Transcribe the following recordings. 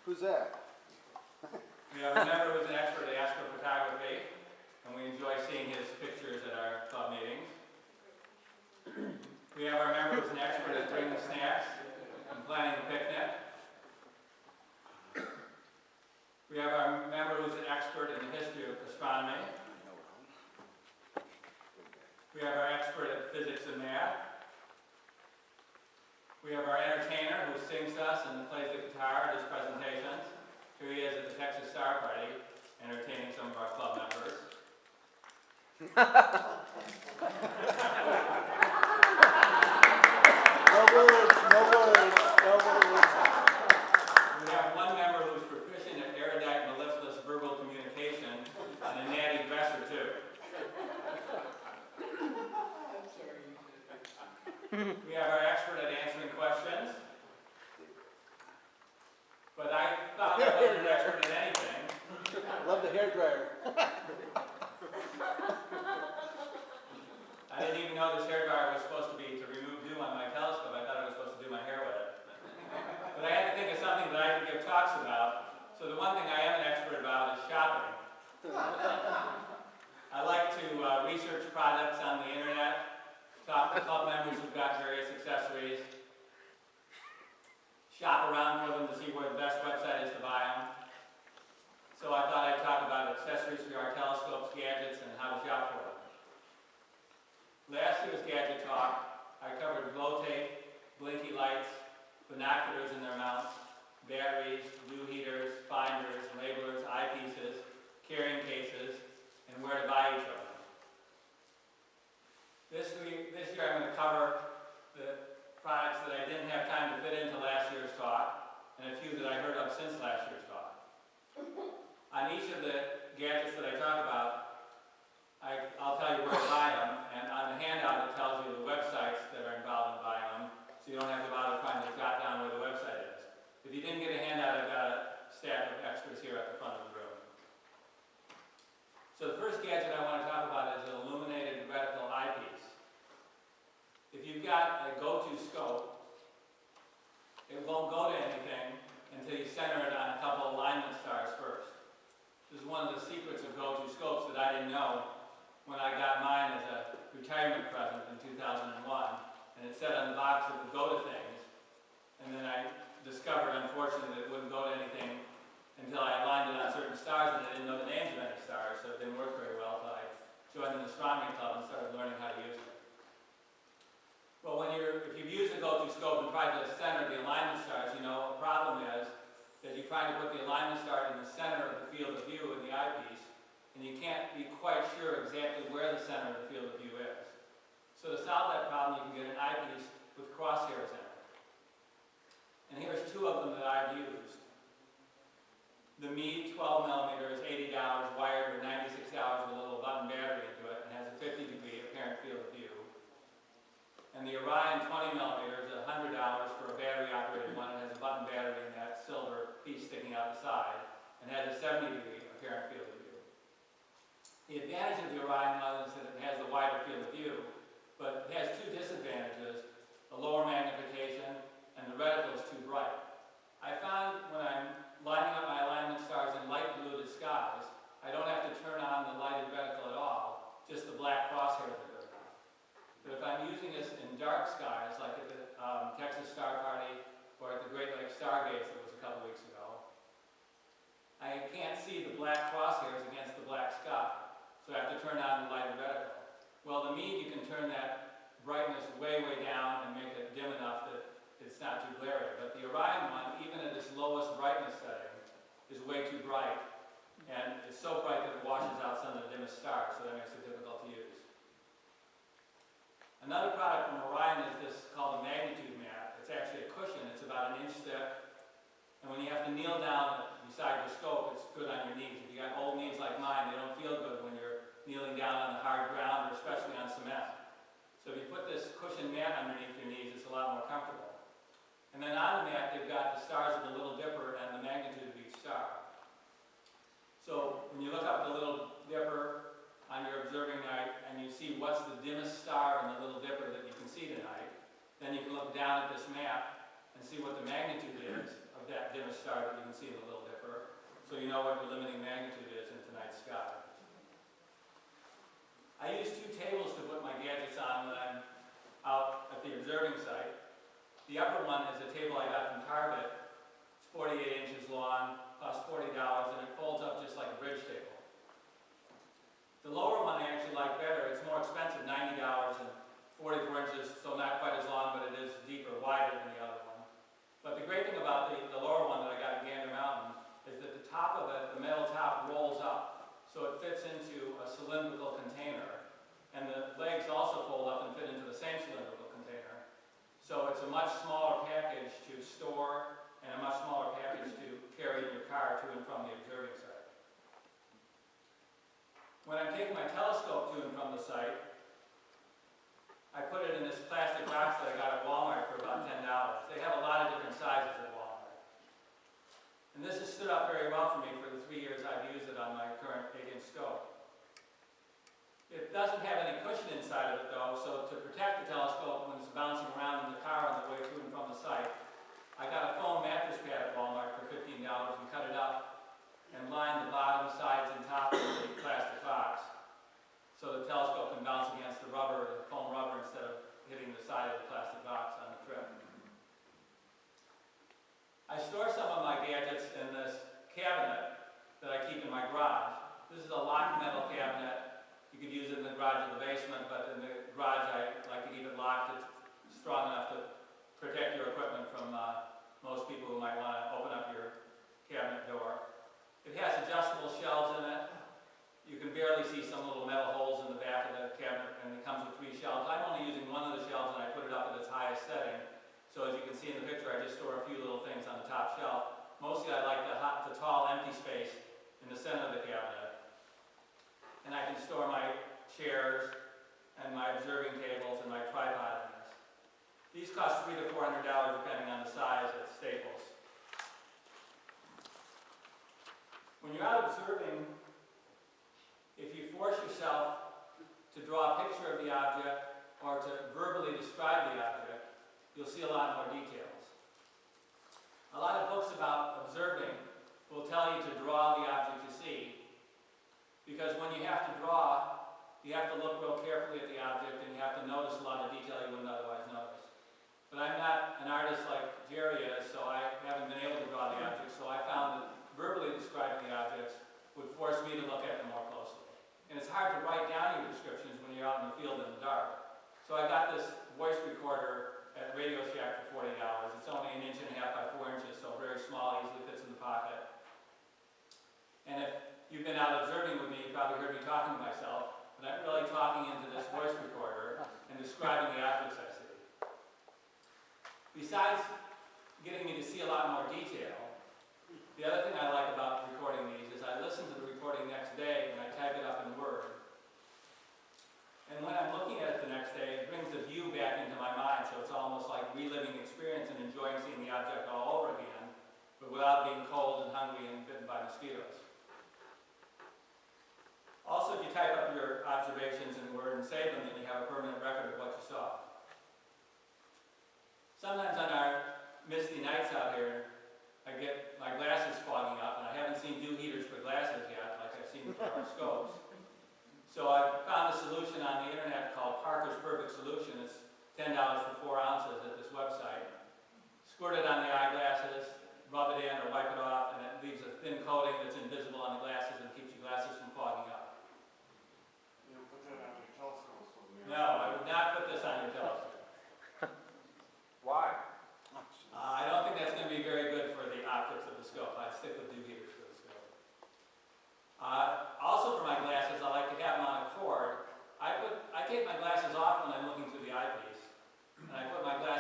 Who's that? We have a member who's an expert at astrophotography, and we enjoy seeing his pictures at our club meetings. We have our member who's an expert at bringing snacks and planning a picnic. We have our member who's an expert in the history of astronomy. We have our expert at physics and math. We have our entertainer who sings to us and plays the guitar at his presentations. Here he is at the Texas Star Party, entertaining some of our club members. No words, no words, no words. We have one member who's proficient at erudite, mellifluous verbal communication and a natty dresser too. We have our expert at answering questions. But I thought I wasn't an expert at anything. I love the hairdryer. I didn't even know this hairdryer was supposed to be to remove dew on my telescope. I thought I was supposed to do my hair with it. But I had to think of something that I could give talks about. So the one thing I am an expert about is shopping. I like to research products on the internet, talk to club members who've got various accessories, shop around for them to see where the best website is to buy them. So I thought I'd talk about accessories for our telescopes, gadgets, and how to shop for them. Last year's Gadget Talk, I covered glow tape, blinky lights, binoculars and their mounts, batteries, blue heaters, finders, labelers, eyepieces, carrying cases, and where to buy each of them. This year I'm going to cover the products that I didn't have time to fit into last year's talk, and a few that I heard of since last year's talk. On each of the gadgets that I talk about, I'll tell you where to buy them, and on the handout it tells you the websites that are involved in buying them, so you don't have to bother trying to jot down where the website is. If you didn't get a handout, I've got a stack of extras here at the front of the room. So the first gadget I want to talk about is an illuminated reticle eyepiece. If you've got a go-to scope, it won't go to anything until you center it on a couple alignment stars first. This is one of the secrets of go-to scopes that I didn't know when I got mine as a retirement present in 2001, and it said on the box it would go to things, and then I discovered, unfortunately, that it wouldn't go to anything until I aligned it on certain stars, and I didn't know the names of any stars, so it didn't work very well until I joined an astronomy club and started learning how to use it. Well, if you've used a go-to scope and tried to center the alignment stars, you know a problem is that you try to put the alignment star in the center of the field of view in the eyepiece, and you can't be quite sure exactly where the center of the field of view is. So to solve that problem, you can get an eyepiece with crosshairs in it. And here's two of them that I've used. The Meade 12mm is $80, wired with 96 hours with a little button battery into it, and has a 50-degree apparent field of view. And the Orion 20mm is $100 for a battery-operated one. It has a button battery in that silver piece sticking out the side, and has a 70-degree apparent field of view. The advantage of the Orion one is that it has the wider field of view, but it has two disadvantages: the lower magnification, and the reticle is too bright. I found when I'm lining up my alignment stars in light polluted skies, I don't have to turn on the lighted reticle at all, just the black crosshairs are good enough. But if I'm using this in dark skies, like at the Texas Star Party or at the Great Lakes Stargaze that was a couple weeks ago, I can't see the black crosshairs against the black sky, so I have to turn on the lighted reticle. Well, the Meade, you can turn that brightness way, way down and make it dim enough that it's not too glary. But the Orion one, even at its lowest brightness setting, is way too bright, and it's so bright that it washes out some of the dimmest stars, so that makes it difficult to use. Another product from Orion is this called a magnitude mat. It's actually a cushion. It's about an inch thick, and when you have to kneel down beside your scope, it's good on your knees. If you got old knees like mine, they don't feel good when you're kneeling down on the hard ground, or especially on cement. So if you put this cushion mat underneath your knees, it's a lot more comfortable. And then on the mat, they've got the stars of the Little Dipper and the magnitude of each star. So when you look up the Little Dipper on your observing night, and you see what's the dimmest star in the Little Dipper that you can see tonight, then you can look down at this map and see what the magnitude is of that dimmest star that you can see in the Little Dipper, so you know what your limiting magnitude is in tonight's sky. I use two tables to put my gadgets on when I'm out at the observing site. The upper one is a table I got from Target. It's 48 inches long, costs $40, and it folds up just like a bridge table. The lower one I actually like better. It's more expensive, $90 and 44 inches, so not quite as long, but it is deeper, wider than the other one. But the great thing about the lower one that I got at Gander Mountain is that the top of it, the metal top, rolls up. So it fits into a cylindrical container. And the legs also fold up and fit into the same cylindrical container. So it's a much smaller package to store and a much smaller package to carry in your car to and from the observing site. When I'm taking my telescope to and from the site, I put it in this plastic box that I got at Walmart for about $10. They have a lot of different sizes at Walmart. And this has stood up very well for me for the 3 years I've used it on my current 8-inch scope. It doesn't have any cushion inside of it though, so to protect the telescope when it's bouncing around in the car on the way to and from the site, I got a foam mattress pad at Walmart for $15 and cut it up and lined the bottom, sides, and top of the plastic box so the telescope can bounce against the rubber, the foam rubber, instead of hitting the side of the plastic box on the trip. I store some of my gadgets in this cabinet that I keep in my garage. This is a locked metal cabinet. You could use it in the garage or the basement, but in the garage I like to keep it locked. It's strong enough to protect your equipment from most people who might want to open up your cabinet door. It has adjustable shelves in it. You can barely see some little metal holes in the back of the cabinet, and it comes with 3 shelves. I'm only using one of the shelves, and I put it up at its highest setting. So as you can see in the picture, I just store a few little things on the top shelf. Mostly I like the tall empty space in the center of the cabinet. And I can store my chairs and my observing tables and my tripod in this. These cost $300 to $400 depending on the size at Staples. When you're out observing, if you force yourself to draw a picture of the object or to verbally describe the object, you'll see a lot more details. A lot of books about observing will tell you to draw the object you see, because when you have to draw, you have to look real carefully at the object and you have to notice a lot of detail you wouldn't otherwise notice. But I'm not an artist like Jerry is, so I haven't been able to draw the object, so I found that verbally describing the objects would force me to look at them more closely. And it's hard to write down your descriptions when you're out in the field in the dark. So I got this voice recorder at Radio Shack for $40. It's only 1.5 inches by 4 inches, so very small, easily fits in the pocket. And if you've been out observing with me, you probably heard me talking to myself, but I'm really talking into this voice recorder and describing the objects I see. Besides getting me to see a lot more detail, the other thing I like about recording these is I listen to the recording next day and I type it up in Word. And when I'm looking at it the next day, it brings the view back into my mind, so it's almost like reliving the experience and enjoying seeing the object all over again, but without being cold and hungry and bitten by mosquitoes. Also, if you type up your observations in Word and save them, then you have a permanent record of what you saw. Sometimes on our misty nights out here, I get my glasses fogging up, and I haven't seen dew heaters for glasses yet, like I've seen for our scopes. So I found a solution on the internet called Parkash Perfect Solution. It's $10 for 4 ounces at this website. Squirt it on the eyeglasses, rub it in or wipe it off, and it leaves a thin coating that's invisible on the glasses and keeps your glasses from fogging up. You put that on your telescope. No, I would not put this on your telescope. Why? I don't think that's going to be very good for the optics of the scope. I'd stick with dew heaters for the scope. Also for my glasses, I like to have them on a cord. I take my glasses off when I'm looking through the eyepiece, and I put my glasses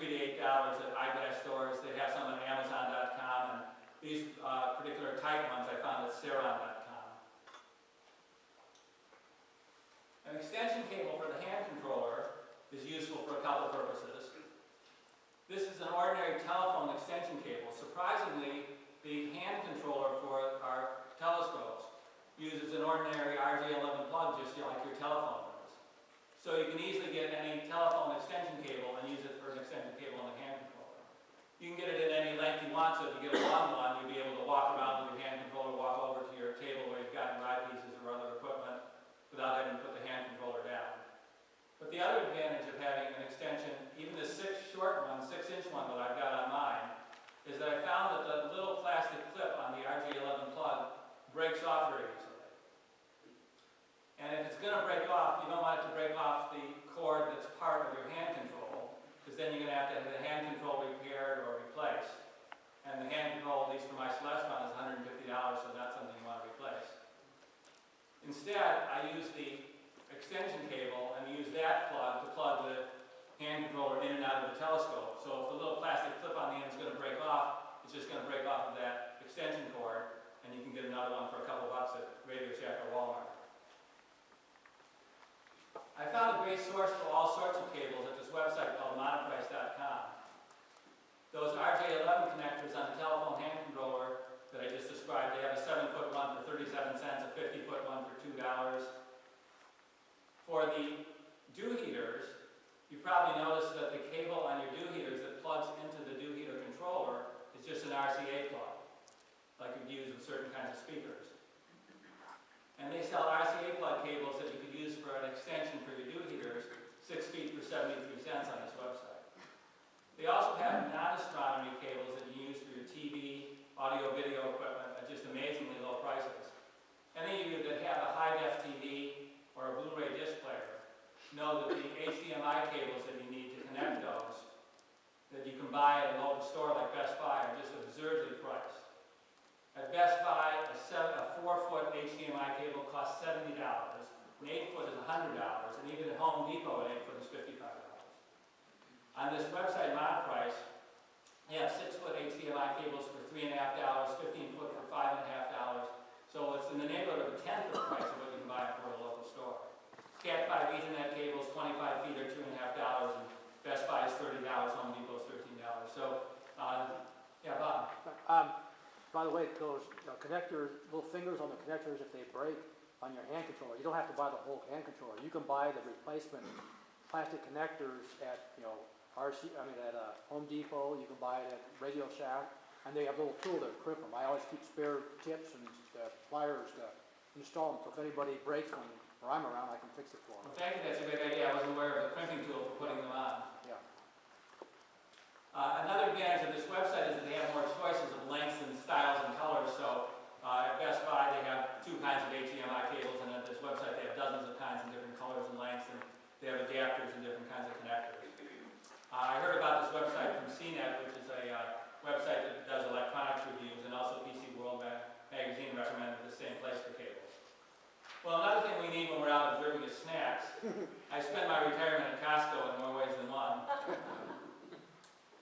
$3 to $8 at eyeglass stores. They have some on Amazon.com, and these particular type ones I found at Ceron.com. An extension cable for the hand controller is useful for a couple purposes. This is an ordinary telephone extension cable. Surprisingly, the hand controller for our telescopes uses an ordinary RJ11 plug just like your telephone does. So you can easily get any telephone extension cable and use it for an extension cable on the hand controller. You can get it in any length you want, so if you get a long one, you'll be able to walk around with your hand controller, walk over to your table where you've got your eyepieces or other equipment without having to put the hand controller down. But the other advantage of having an extension, even the 6-inch one that I've got on mine, is that I found that the little plastic clip on the RJ11 plug breaks off very easily. And if it's going to break off, you don't want it to break off the cord that's part of your hand control, because then you're going to have the hand control repaired or replaced. And the hand control, at least for my Celeste one, is $150, so that's something you want to replace. Instead, I use the extension cable and use that plug to plug the hand controller in and out of the telescope. So if the little plastic clip on the end is going to break off, it's just going to break off of that extension cord, and you can get another one for a couple bucks at Radio Shack or Walmart. I found a great source for all sorts of cables at this website called monoprice.com. Those RJ11 connectors on the telephone hand controller that I just described, they have a 7-foot one for 37 cents, a 50-foot one for $2. For the dew heaters, you probably noticed that the cable on your dew heaters that plugs into the dew heater controller is just an RCA plug, like you'd use with certain kinds of speakers. And they sell RCA plug cables that you could use for an extension for your dew heaters, 6 feet for 73 cents on this website. They also have non-astronomy cables that you use for your TV, audio-video equipment at just amazingly low prices. Any of you that have a high-def TV or a Blu-ray disc player know that the HDMI cables that you need to connect those, that you can buy at a local store like Best Buy, are just absurdly priced. At Best Buy, a 4-foot HDMI cable costs $70, an 8-foot is $100, and even at Home Depot, an 8-foot is $55. On this website, Monoprice, they have 6-foot HDMI cables for $3.50, 15-foot for $5.50, so it's in the neighborhood of a tenth of the price of what you can buy for a local store. Cat 5 Ethernet cables, 25 feet or $2.50, and Best Buy is $30, Home Depot is $13. So, yeah, Bob. By the way, those connectors, little fingers on the connectors, if they break on your hand controller, you don't have to buy the whole hand controller. You can buy the replacement plastic connectors at at Home Depot. You can buy it at Radio Shack, and they have a little tool to grip them. I always keep spare tips and pliers to install them, so if anybody breaks one or I'm around, I can fix it for them. Well, thank you. That's a great idea. I wasn't aware of the crimping tool for putting them on. Yeah. Another advantage of this website is that they have more choices of lengths and styles and colors. So at Best Buy, they have 2 kinds of HDMI cables, and at this website, they have dozens of kinds in different colors and lengths, and they have adapters and different kinds of connectors. I heard about this website from CNET, which is a website that does electronics reviews, and also PC World magazine recommended the same place for cables. Well, another thing we need when we're out observing is snacks. I spent my retirement at Costco in more ways than one.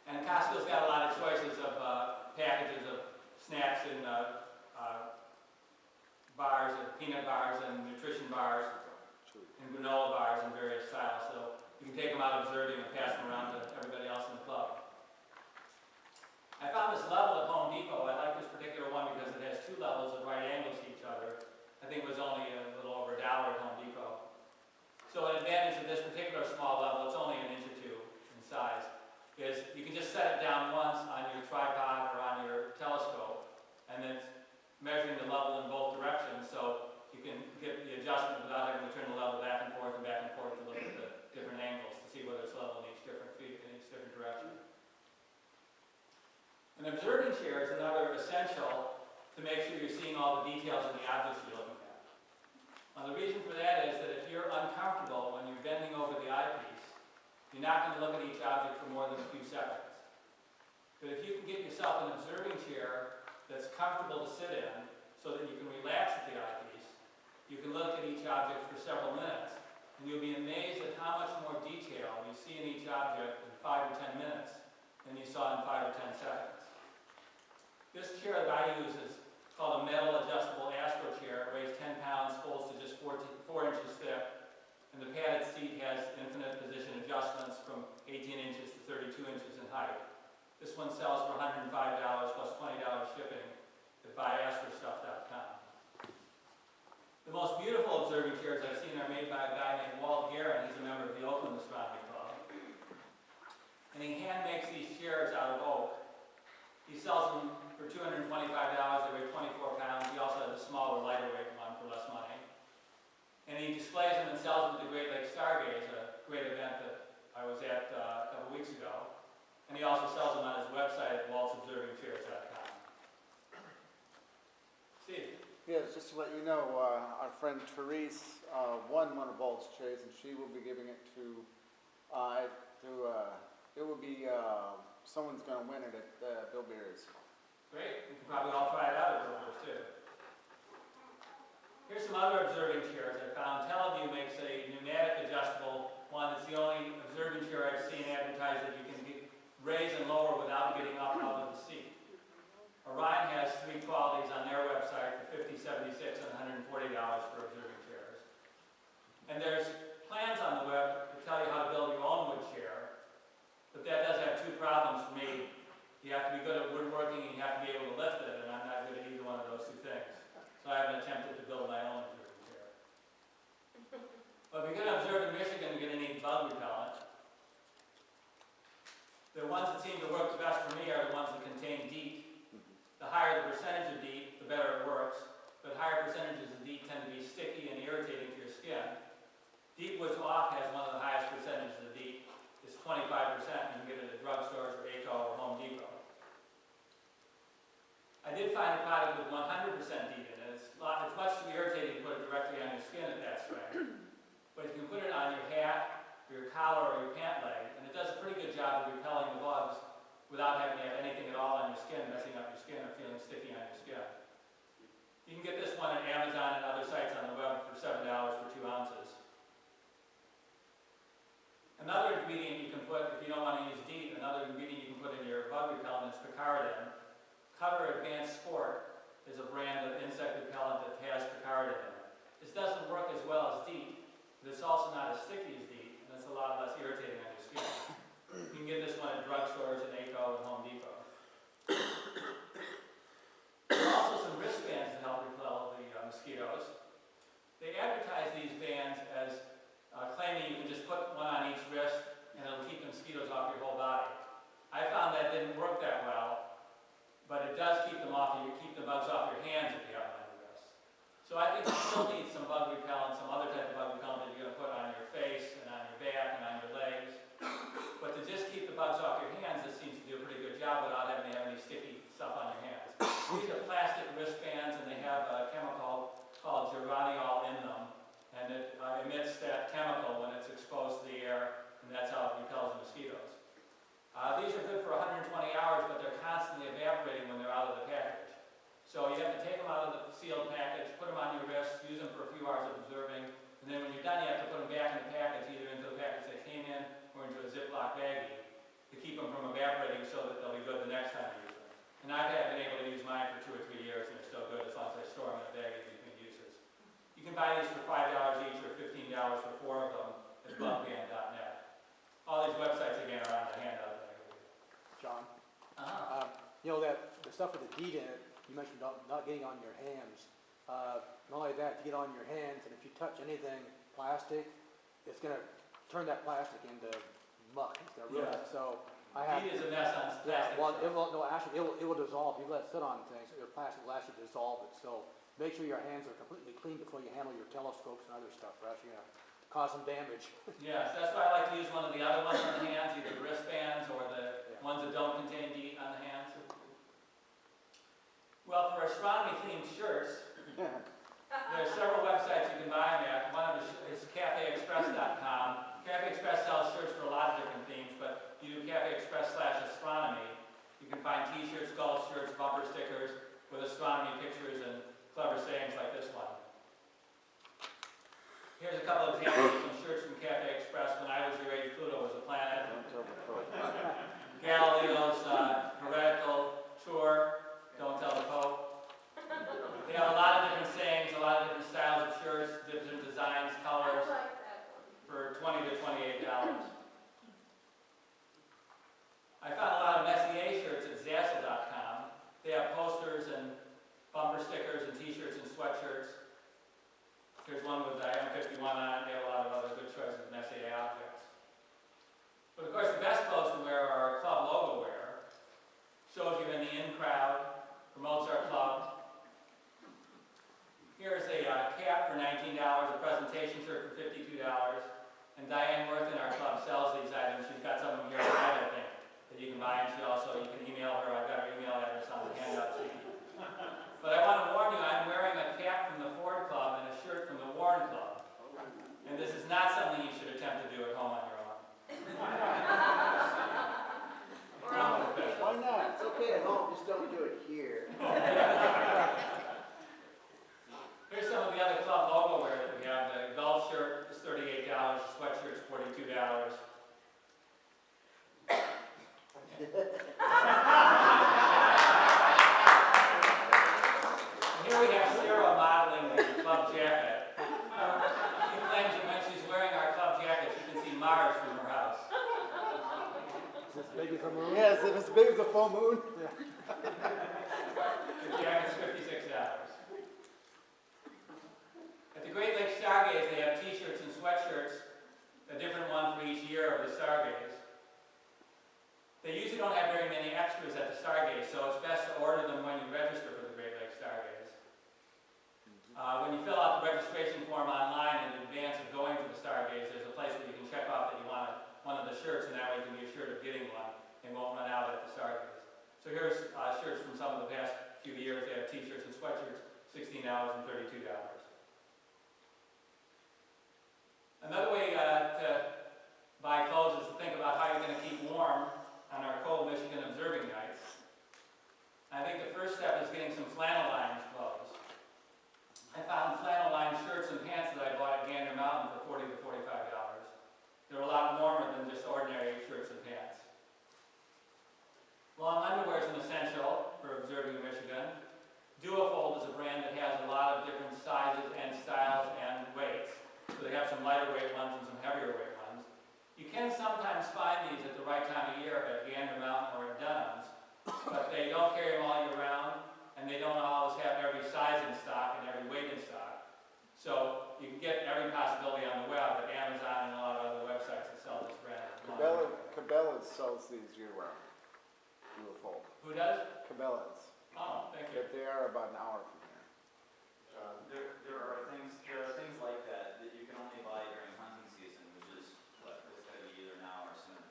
And Costco's got a lot of choices of packages of snacks in bars, peanut bars and nutrition bars, and granola bars in various styles. So you can take them out observing and pass them around to everybody else in the club. I found this level at Home Depot. I like this particular one because it has 2 levels at right angles to each other. I think it was only a little over $1 at Home Depot. So an advantage of this particular small level, it's only 1 inch or 2 in size, is you can just set it down once on your tripod or on your telescope, and then it's measuring the level in both directions, so you can get the adjustment without having to turn the level back and forth to look at the different angles to see whether it's level in each different direction. An observing chair is another essential to make sure you're seeing all the details in the objects you're looking at. Now, the reason for that is that if you're uncomfortable when you're bending over the eyepiece, you're not going to look at each object for more than a few seconds. But if you can get yourself an observing chair that's comfortable to sit in so that you can relax at the eyepiece, you can look at each object for several minutes, and you'll be amazed at how much more detail you see in each object in 5 or 10 minutes This chair that I use is called a metal adjustable Astro chair. It weighs 10 pounds, folds to just 4 inches thick. And the padded seat has infinite position adjustments from 18 inches to 32 inches in height. This one sells for $105 plus $20 shipping at buyastrostuff.com. The most beautiful observing chairs I've seen are made by a guy named Walt Guerin. He's a member of the Oakland Astronomy Club. And he hand makes these chairs out of oak. He sells them for $225. They weigh 24 pounds. He also has a smaller, lighter weight one for less money. And he displays them and sells them at the Great Lakes Stargaze, a great event that I was at a couple weeks ago. And he also sells them on his website at waltsobservingchairs.com. Steve? Yes, just to let you know, our friend Therese won one of Walt's chairs, and she will be giving it to it will be, someone's going to win it at Bill Beery's. Great. We can probably all try it out at Handlebars too. Here's some other observing chairs I found. Teleview makes a pneumatic adjustable one. It's the only observing chair I've seen advertised that you can raise and lower without getting up out of the seat. Orion has 3 qualities on their website for $50, $76, and $140 for observing chairs. And there's plans on the web to tell you how to build your own wood chair, but that does have 2 problems for me. You have to be good at woodworking and you have to be able to lift it, and I'm not good at either one of those 2 things. So I haven't attempted to build my own observing chair. But if you're going to observe in Michigan, you're going to need bug repellent. The ones that seem to work the best for me are the ones that contain DEET. The higher the percentage of DEET, the better it works, but higher percentages of DEET tend to be sticky and irritating to your skin. DEET Woods Off has one of the highest percentages of DEET. It's 25%. You can get it at drugstores or ACO or Home Depot. I did find a product with 100% DEET in it. It's much too irritating to put it directly on your skin at that strength. But you can put it on your hat, your collar, or your pant leg, and it does a pretty good job of repelling the bugs without having to have anything at all on your skin, messing up your skin or feeling sticky on your skin. You can get this one at Amazon and other sites on the web for $7 for 2 ounces. Another ingredient you can put, if you don't want to use DEET, another ingredient you can put in your bug repellent is picaridin. Cover Advanced Sport is a brand of insect repellent that has picaridin in it. This doesn't work as well as DEET, but it's also not as sticky as DEET, and it's a lot less irritating on your skin. You can get this one at drugstores and ACO and Home Depot. There are also some wristbands to help repel the mosquitoes. They advertise these bands as claiming you can just put one on each wrist and it'll keep the mosquitoes off your whole body. I found that didn't work that well, but it does keep them off you, keep the bugs off your hands if you have them on your wrists. So I think you still need some bug repellent, some other type of bug repellent that you're going to put on your face and on your back and on your legs. But to just keep the bugs off your hands, this seems to do a pretty good job without having to have any sticky stuff on your hands. These are plastic wristbands, and they have a chemical called geraniol in them, and it emits that chemical when it's exposed to the air, and that's how it repels mosquitoes. These are good for 120 hours, but they're constantly evaporating when they're out of the package. So you have to take them out of the sealed package, put them on your wrist, use them for a few hours of observing, and then when you're done, you have to put them back in the package, either into the package they came in or into a Ziploc baggie to keep them from evaporating so that they'll be good the next time you use them. And I've been able to use mine for 2 or 3 years, and they're still good as long as I store them in a baggie between uses. You can buy these for $5 each or $15 for 4 of them at bugband.net. All these websites, again, are on the handout that I gave you. John? Uh-huh. You know that the stuff with the DEET in it, you mentioned not getting on your hands. Not only that, to get on your hands, and if you touch anything plastic, it's going to turn that plastic into muck. It's going to ruin it. So I have. DEET is a mess on plastic. Well, stuff. it will dissolve. If you let it sit on things, your plastic will actually dissolve it. So make sure your hands are completely clean before you handle your telescopes and other stuff, or else you're going to cause some damage. Yes, that's why I like to use one of the other ones on the hands, either the wristbands or the ones that don't contain DEET on the hands. Well, for astronomy-themed shirts, there are several websites you can buy them at. One of them is CafeExpress.com. Cafe Express sells shirts for a lot of different themes, but you do Cafe Express/astronomy. You can find t-shirts, golf shirts, bumper stickers with astronomy pictures and clever sayings like this one. Here's a couple of examples of some shirts from Cafe Express. When I was your age, Is it as big as a moon? Yeah, is it as big as a full moon? Yeah. The jacket's 56 hours. At the Great Lakes Stargaze, they have t-shirts and sweatshirts, a different one for each year of the Stargaze. They usually don't have very many extras at the Stargaze, so it's best to order them when you register for the Great Lakes Stargaze. When you fill out the registration form online in advance of going to the Stargaze, there's a place where you can check off that you want one of the shirts, and that way you can be assured of getting one. They won't run out at the Stargaze. So here's shirts from some of the past few years. They have t-shirts and sweatshirts, $16 and $32. Another way to buy clothes is to think about how you're going to keep warm on our cold Michigan observing nights. I think the first step is getting some flannel-lined clothes. I found flannel-lined shirts and pants that I bought at Gander Mountain for $40 to $45. They're a lot warmer than just ordinary shirts and pants. Long underwear is an essential for observing in Michigan. Duofold is a brand that has a lot of different sizes and styles and weights. So they have some lighter weight ones and some heavier weight ones. You can sometimes find these at the right time of year at Gander Mountain or at Dunham's, but they don't carry them all year round, and they don't always have every size in stock and every weight in stock. So you can get every possibility on the web at Amazon and a lot of other websites that sell this brand. Cabela's sells these year-round. Duofold. Who does? Cabela's. Oh, thank you. But they are about an hour from here. There are things like that that you can only buy during hunting season, which is what it's going to be either now or soon.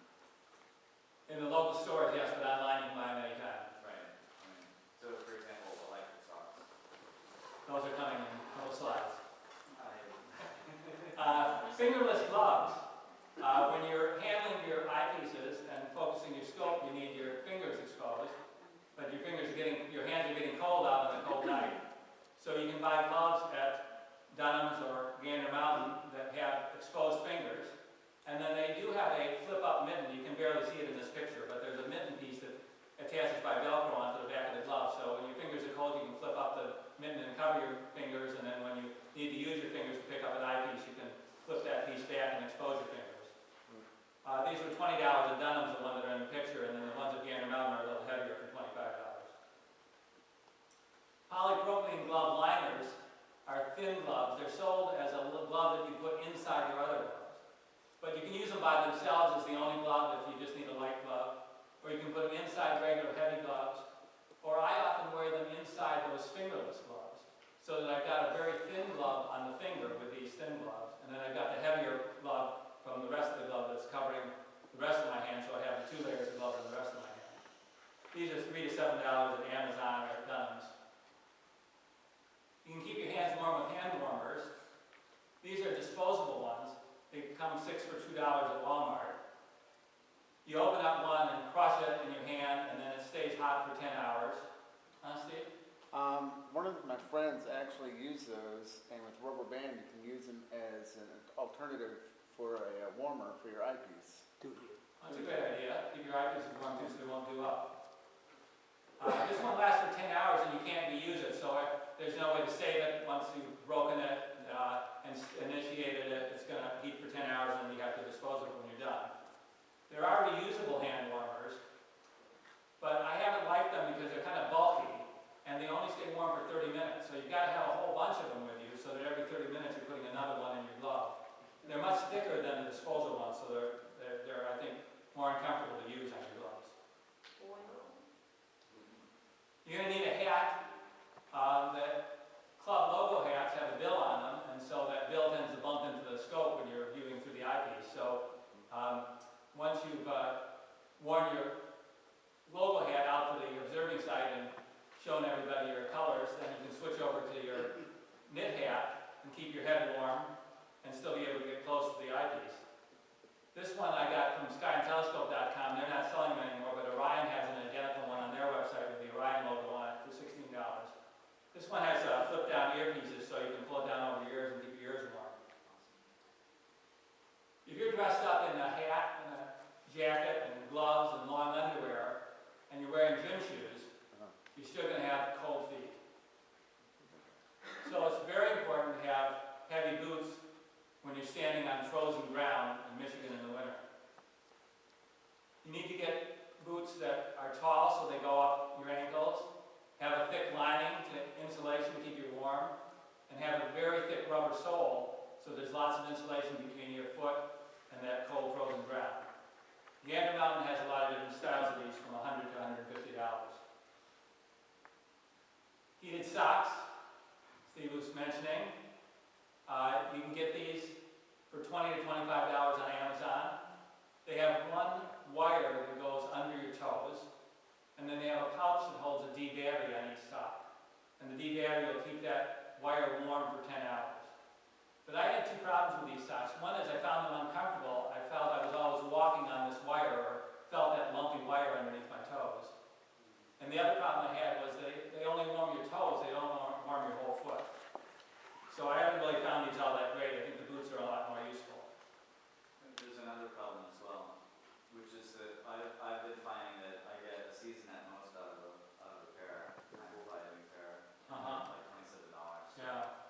In the local stores, yes, but online you can buy them anytime. Right. So, for example, electric socks. Those are coming in a couple slides. Fingerless gloves. When you're handling your eyepieces and focusing your scope, you need your fingers exposed, but your hands are getting cold out on a cold night. So you can buy gloves at Dunham's or Gander Mountain that have exposed fingers, and then they do have a flip-up mitten. You can barely see it in this picture, but there's a mitten piece that attaches by Velcro onto the back of the glove. So when your fingers are cold, you can flip up the mitten and cover your fingers, and then when you need to use your fingers to pick up an eyepiece, you can flip that piece back and expose your fingers. These were $20 at Dunham's, the ones that are in the picture, and then the ones at Gander Mountain are a little heavier for $25. Polypropylene glove liners are thin gloves. They're sold as a glove that you put inside your other gloves. But you can use them by themselves as the only glove if you just need a light glove. Or you can put them inside regular heavy gloves. Or I often wear them inside those fingerless gloves. So that I've got a very thin glove on the finger with these thin gloves. And then I've got the heavier glove from the rest of the glove that's covering the rest of my hand. So I have the 2 layers of glove on the rest of my hand. These are $3 to $7 at Amazon or at Dunham's. You can keep your hands warm with hand warmers. These are disposable ones. They come 6 for $2 at Walmart. You open up one and crush it in your hand, and then it stays hot for 10 hours. Huh, Steve? One of my friends actually used those, and with rubber band, you can use them as an alternative for a warmer for your eyepiece. That's a great idea. Keep your eyepieces warm too, so they won't do up. This one lasts for 10 hours, and you can't reuse it, so there's no way to save it. Once you've broken it and initiated it, it's going to heat for 10 hours, and you have to dispose of it when you're done. There are reusable hand warmers, but I haven't liked them because they're kind of bulky, and they only stay warm for 30 minutes. So you've got to have a whole bunch of them with you, so that every 30 minutes you're putting another one in your glove. They're much thicker than the disposable ones, so they're I think, one wire that goes under your toes, and then they have a pouch that holds a D battery on each side. And the D battery will keep that wire warm for 10 hours. But I had two problems with these socks. One is I found them uncomfortable. I felt I was always walking on this wire, or felt that lumpy wire underneath my toes. And the other problem I had was they only warm your toes, they don't warm your whole foot. So I haven't really found these all that great. I think the boots are a lot more useful. There's another problem as well, which is that I've been finding that I get a season at most out of a pair. I will buy a new pair, like $27. Yeah.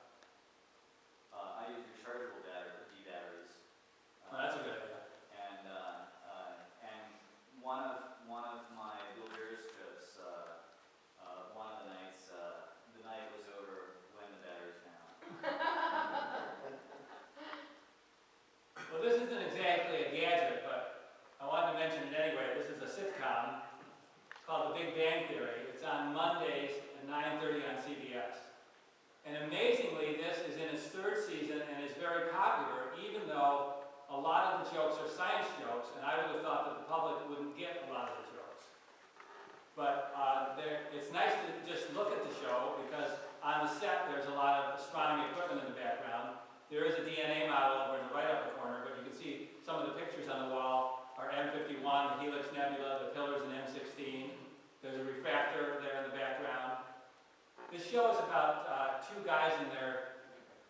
I use rechargeable D batteries. Well, that's a good idea. And one of my Bulgarian trips, one of the nights, the night was over when the batteries ran out. Well, this isn't exactly a gadget, but I wanted to mention it anyway. This is a sitcom called The Big Bang Theory. It's on Mondays at 9:30 on CBS. And amazingly, this is in its third season and is very popular, even though a lot of the jokes are science jokes, and I would have thought that the public wouldn't get a lot of the jokes. But it's nice to just look at the show, because on the set there's a lot of astronomy equipment in the background. There is a DNA model over in the right upper corner, but you can see some of the pictures on the wall are M51, the Helix Nebula, the pillars in M16. There's a refractor there in the background. This show is about two guys in their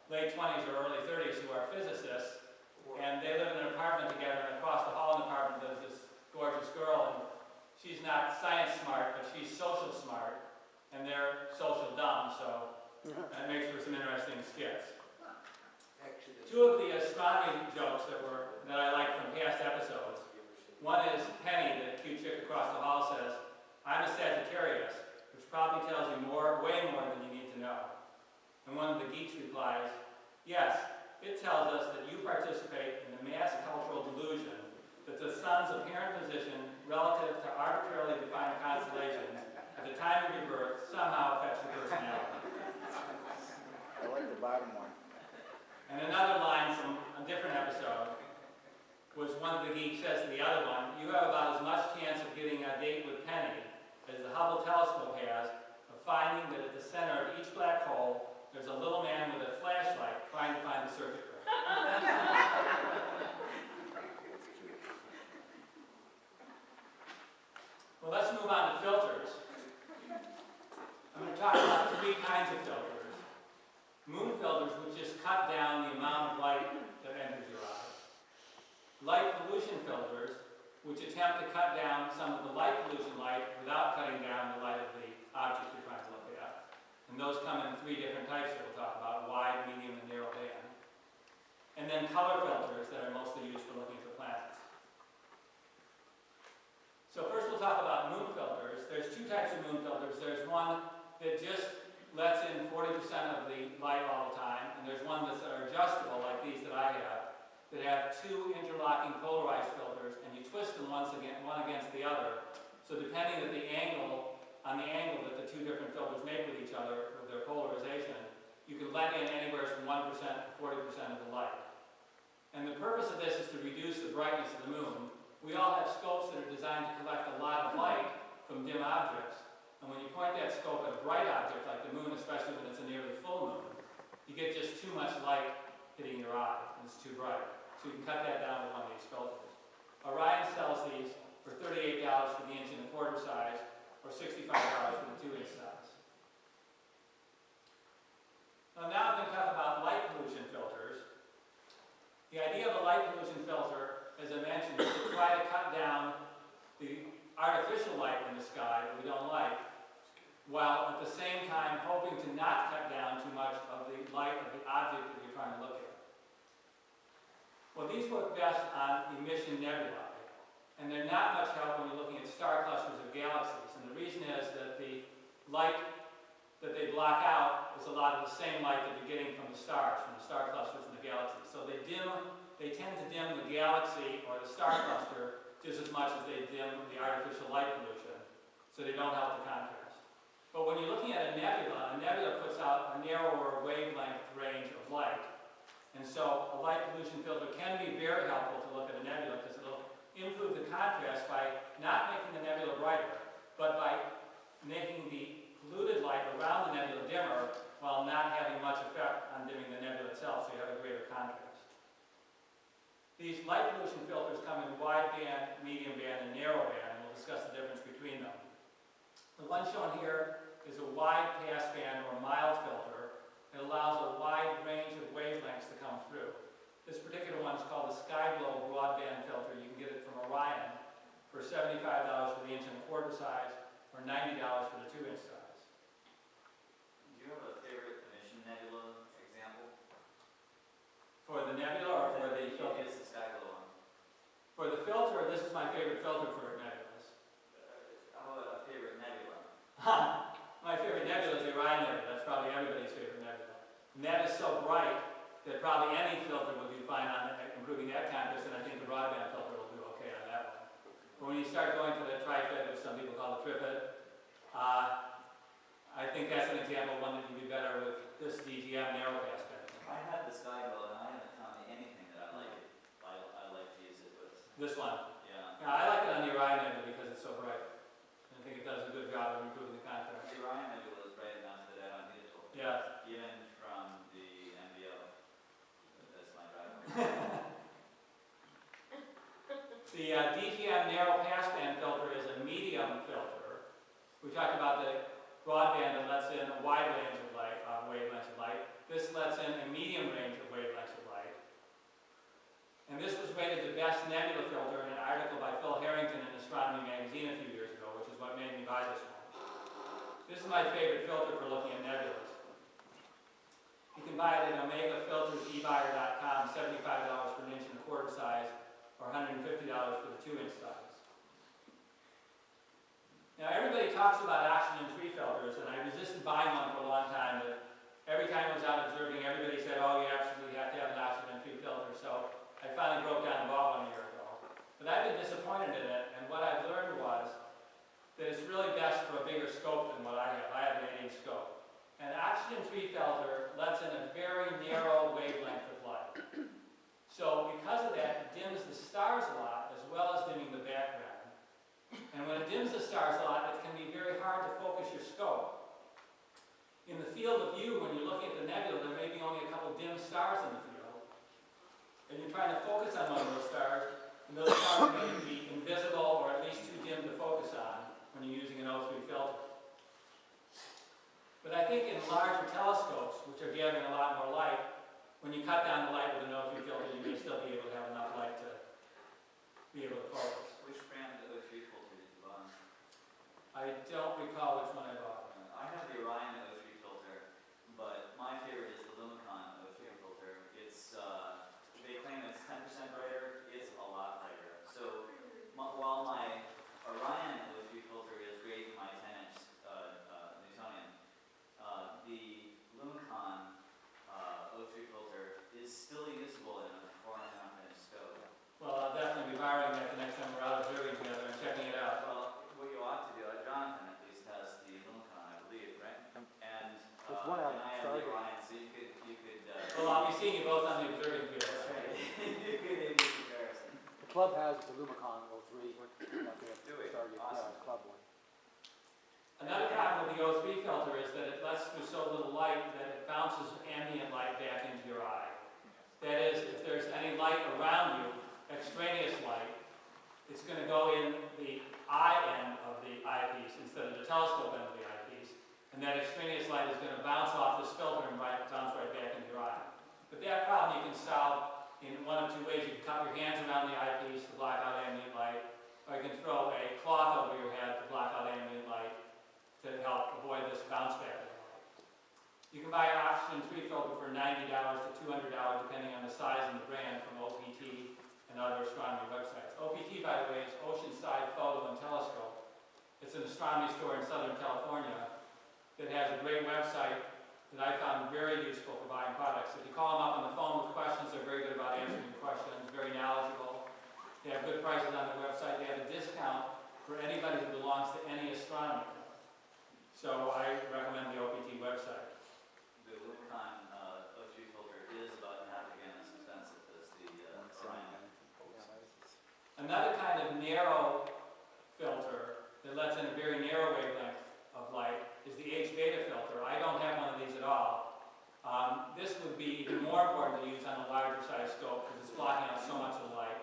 late 20s or early 30s who are physicists, and they live in an apartment together, and across the hall in the apartment there's this gorgeous girl, and she's not science smart, but she's social smart, and they're social dumb, so that makes for some interesting skits. Two of the astronomy jokes that I like from past episodes. One is Penny, the cute chick across the hall, says, "I'm a Sagittarius," which probably tells you way more than you need to know. And one of the geeks replies, "Yes, it tells us that you participate in the mass cultural delusion that the sun's apparent position relative to arbitrarily defined constellations at the time of your birth somehow affects your personality." I like the bottom one. And another line from a different episode was one of the geeks says to the other one, "You have about as much chance of getting a date with Penny as the Hubble telescope has of finding that at the center of each black hole there's a little man with a flashlight trying to find the circuit breaker." Well, let's move on to filters. I'm going to talk about three kinds of filters. Moon filters, which just cut down the amount of light that enters your eye. Light pollution filters, which attempt to cut down some of the light pollution light without cutting down the light of the object you're trying to look at. And those come in three different types that we'll talk about: wide, medium, and narrow band. And then color filters that are mostly used for looking for planets. So first we'll talk about moon filters. There's two types of moon filters. There's one that just lets in 40% of the light all the time, and there's one that's adjustable, like these that I have, that have two interlocking polarized filters, and you twist them one against the other. So depending on the angle that the two different filters make with each other, with their polarization, you can let in anywhere from 1% to 40% of the light. And the purpose of this is to reduce the brightness of the moon. We all have scopes that are designed to collect a lot of light from dim objects. And when you point that scope at a bright object like the moon, especially when it's a nearly full moon, you get just too much light hitting your eye, and it's too bright. So you can cut that down with one of these filters. Orion sells these for $38 for the 1 1/4 size, or $65 for the 2-inch size. Now I'm going to talk about light pollution filters. The idea of a light pollution filter, as I mentioned, is to try to cut down the artificial light in the sky that we don't like, while at the same time hoping to not cut down too much of the light of the object that you're trying to look at. Well, these work best on emission nebulae, and they're not much help when you're looking at star clusters of galaxies. And the reason is that the light that they block out is a lot of the same light that you're getting from the stars, from the star clusters in the galaxies. So they tend to dim the galaxy or the star cluster just as much as they dim the artificial light pollution, so they don't help the contrast. But when you're looking at a nebula puts out a narrower wavelength range of light. And so a light pollution filter can be very helpful to look at a nebula, because it'll improve the contrast by not making the nebula brighter, but by making the polluted light around the nebula dimmer while not having much effect on dimming the nebula itself, so you have a greater contrast. These light pollution filters come in wide band, medium band, and narrow band, and we'll discuss the difference between them. The one shown here is a wide passband or mild filter. It allows a wide range of wavelengths to come through. This particular one is called the Skyglow broadband filter. You can get it from Orion for $75 for the 1.25" size or $90 for the 2" size. Do you have a favorite emission nebula example? For the nebula or for the filter? It's the Skyglow one. For the filter, this is my favorite filter for nebulas. How about a favorite nebula? My favorite nebula is the Orion Nebula. That's probably everybody's favorite nebula. And that is so bright that probably any filter will do fine on improving that contrast, and I think the broadband filter will do okay on that one. But when you start going to the trifid, which some people call the trifid, I think that's an example of one that can be better with this DGM narrow passband. I had the Skyglow and I haven't found anything that I like it. I like to use it with. This one. Yeah. Yeah, I like it on the Orion Nebula because it's so bright. And I think it does a good job of improving the contrast. The Orion Nebula is bright enough that I don't need it to. Yeah. Even from the MBO. That's my driveway. The DGM narrow passband filter is a medium filter. We talked about the broadband that lets in a wide range of light, wavelengths of light. This lets in a medium range of wavelengths of light. And this was rated the best nebula filter in an article by Phil Harrington in Astronomy magazine a few years ago, which is what made me buy this one. This is my favorite filter for looking at nebulas. You can buy it at omegafiltersebuyer.com, $75 for an 1.25" size, or $150 for the 2" size. Now everybody talks about oxygen-free filters, and I resisted buying one for a long time, but every time I was out observing, everybody said, oh, you absolutely have to have an oxygen-free filter, so I finally broke down and bought one a year ago. But I've been disappointed in it, and what I've learned was that it's really best for a bigger scope than what I have. I have an 8" scope. An oxygen-free filter lets in a very narrow wavelength of light. So because of that, it dims the stars a lot, as well as dimming the background. And when it dims the stars a lot, it can be very hard to focus your scope. In the field of view, when you're looking at the nebula, there may be only a couple dim stars in the field. And you're trying to focus on one of those stars, and those stars may be invisible or at least too dim to focus on when you're using an O3 filter. But I think in larger telescopes, which are gathering a lot more light, when you cut down the light with an O3 filter, you may still be able to have enough light to be able to focus. Which brand of O3 filter did you buy? I don't recall which one I bought. I have the Orion O3 filter, but my favorite is the Lumicon O3 filter. It's, they claim it's 10% brighter, it's a lot lighter. So while my Orion O3 filter is great in my 10" Newtonian, the Lumicon O3 filter is still usable in a 4.5" scope. Well, I'll definitely be borrowing that the next time we're out observing together and checking it out. Well, what you ought to do, Jonathan at least has the Lumicon, I believe, right? And There's one out and I at have the Stargate. Orion, so you could Well, I'll be seeing you both on the observing field. right? You could do a comparison. The club has the Lumicon 03, like they have Do it. Stargate, yeah, Awesome. the club one. Another problem with the O3 filter is that it lets through so little light that it bounces ambient light back into your eye. That is, if there's any light around you, extraneous light, it's going to go in the eye end of the eyepiece instead of the telescope end of the eyepiece. And that extraneous light is going to bounce off this filter and bounce right back into your eye. But that problem you can solve in one of two ways. You can cup your hands around the eyepiece to block out ambient light, or you can throw a cloth over your head to block out ambient light to help avoid this bounce back of the light. You can buy an oxygen-free filter for $90 to $200 depending on the size and the brand from OPT and other astronomy websites. OPT, by the way, is Oceanside Photo and Telescope. It's an astronomy store in Southern California that has a great website that I found very useful for buying products. If you call them up on the phone with questions, they're very good about answering your questions, very knowledgeable. They have good prices on their website. They have a discount for anybody who belongs to any astronomy club. So I recommend the OPT website. The Lumicon O3 filter is about half again as expensive as the Orion. Another kind narrow filter that lets in a very narrow wavelength of light is the H-beta filter. I don't have one of these at all. This would be even more important to use on a larger size scope because it's blocking out so much of the light.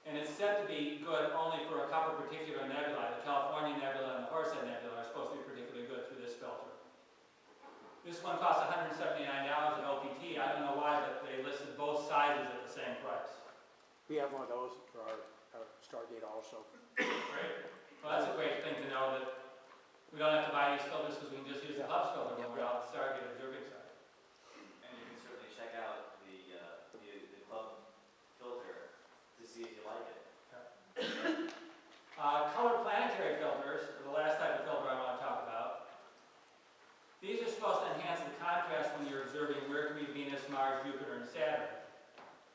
And it's said to be good only for a couple particular nebulae. The California Nebula and the Horsehead Nebula are supposed to be particularly good through this filter. This one costs $179 in OPT. I don't know why, but they listed both sizes at the same price. We have one of those for our Stargate also. Great. Well, that's a great thing to know that we don't have to buy these filters because we can just use the Hubs filter when we're out at the Stargate observing site. And you can certainly check out the club filter to see if you like it. Colored planetary filters are the last type of filter I want to talk about. These are supposed to enhance the contrast when you're observing Mercury, Venus, Mars, Jupiter, and Saturn.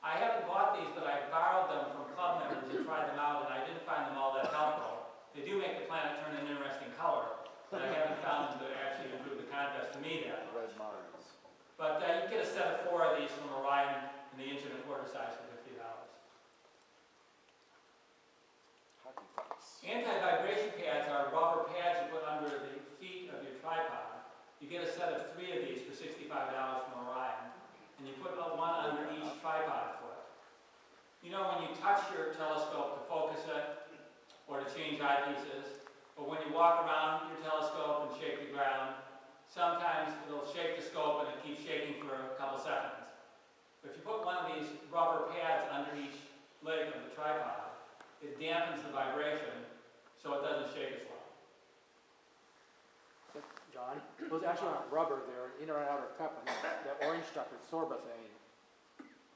I haven't bought these, but I borrowed them from club members and tried them out, and I didn't find them all that helpful. They do make the planet turn an interesting color, but I haven't found them to actually improve the contrast to me that much. Red Mars. But you can get a set of 4 of these from Orion in the 1.25 inch size for $50. Hockey pucks. Anti-vibration pads are rubber pads you put under the feet of your tripod. You get a set of 3 of these for $65 from Orion, and you put one under each tripod foot. You know when you touch your telescope to focus it or to change eyepieces, or when you walk around your telescope and shake the ground, sometimes it'll shake the scope and it keeps shaking for a couple seconds. But if you put one of these rubber pads under each leg of the tripod, it dampens the vibration so it doesn't shake as well. John, those actually aren't rubber, they're inner and outer cup, and that orange stuff is sorbothane.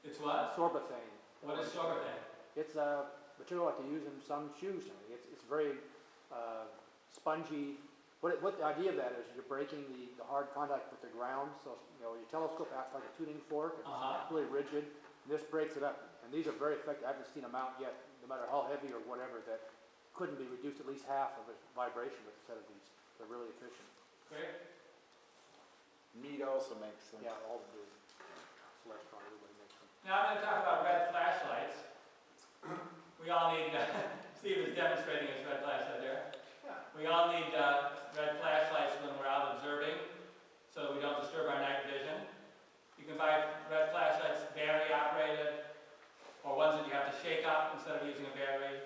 It's what? Sorbothane. What is sorbothane? It's a material like you use in some shoes. It's very spongy. What the idea of that is you're breaking the hard contact with the ground, so your telescope acts like a tuning fork. It's really rigid. And this breaks it up, and these are very effective. I haven't seen a mount yet, no matter how heavy or whatever, that couldn't be reduced at least half of the vibration with a set of these. They're really efficient. Great. Meat also makes them. Yeah, all the Celestron, everybody makes them. Now I'm going to talk about red flashlights. We all need, Steve is demonstrating his red flashlight there. We all need red flashlights when we're out observing so that we don't disturb our night vision. You can buy red flashlights battery operated, or ones that you have to shake up instead of using a battery,